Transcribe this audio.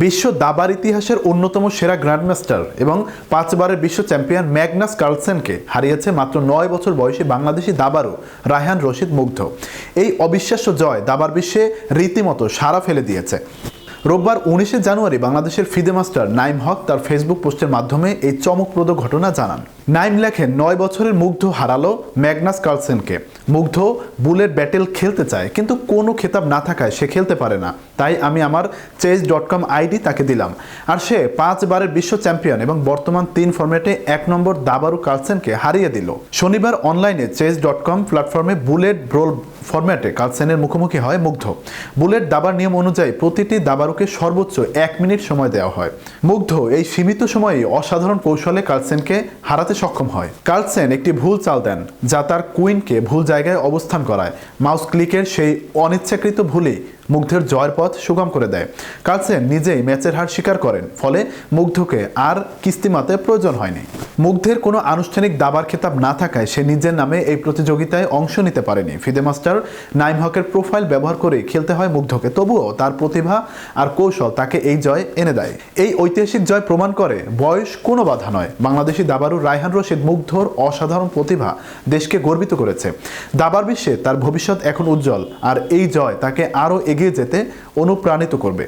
বিশ্ব দাবার ইতিহাসের অন্যতম সেরা গ্র্যান্ডমাস্টার এবং 5 বারের বিশ্ব চ্যাম্পিয়ন ম্যাগনাস কার্লসেনকে হারিয়েছে মাত্র 9 বছর বয়সী বাংলাদেশি দাবাড়ু রায়হান রশিদ মুগ্ধ। এই অবিশ্বাস্য জয় দাবার বিশ্বে রীতিমতো সাড়া ফেলে দিয়েছে। রোববার 19 জানুয়ারি বাংলাদেশের ফিদে মাস্টার নাইম হক তার ফেসবুক পোস্টের মাধ্যমে এই চমকপ্রদ ঘটনা জানান। নাইম লেখেন, 9 বছরের মুগ্ধ হারালো ম্যাগনাস কার্লসেনকে। মুগ্ধ বুলেট ব্যাটেল খেলতে চায়, কিন্তু কোনো খেতাব না থাকায় সে খেলতে পারে না। তাই আমি আমার chess.com আইডি তাকে দিলাম, আর সে 5 বারের বিশ্ব চ্যাম্পিয়ন এবং বর্তমান 3 ফরম্যাটে 1 নম্বর দাবাড়ু কার্লসেনকে হারিয়ে দিল। শনিবার অনলাইনে chess.com প্ল্যাটফর্মে বুলেট ব্রোল ফরম্যাটে কার্লসেনের মুখোমুখি হয় মুগ্ধ। বুলেট দাবার নিয়ম অনুযায়ী প্রতিটি দাবাড়ুকে সর্বোচ্চ 1 মিনিট সময় দেওয়া হয়। মুগ্ধ এই সীমিত সময়ে অসাধারণ কৌশলে কার্লসেনকে হারাতে সক্ষম হয়। কার্লসেন একটি ভুল চাল দেন, যা তার কুইনকে ভুল জায়গায় অবস্থান করায়। মাউস ক্লিকের সেই অনিচ্ছাকৃত ভুলই মুগ্ধের জয়ের পথ সুগম করে দেয়। কার্লসেন নিজেই ম্যাচের হার স্বীকার করেন, ফলে মুগ্ধকে আর কিস্তিমাতে প্রয়োজন হয়নি। মুগ্ধের কোনো আনুষ্ঠানিক দাবার খেতাব না থাকায় সে নিজের নামে এই প্রতিযোগিতায় অংশ নিতে পারেনি। ফিদে মাস্টার নাইম হকের প্রোফাইল ব্যবহার করে খেলতে হয় মুগ্ধকে, তবুও তার প্রতিভা আর কৌশল তাকে এই জয় এনে দেয়। এই ঐতিহাসিক জয় প্রমাণ করে বয়স কোনো বাধা নয়। বাংলাদেশি দাবাড়ু রায়হান রশিদ মুগ্ধর অসাধারণ প্রতিভা দেশকে গর্বিত করেছে। দাবার বিশ্বে তার ভবিষ্যৎ এখন উজ্জ্বল, আর এই জয় তাকে আরও এগিয়ে যেতে অনুপ্রাণিত করবে।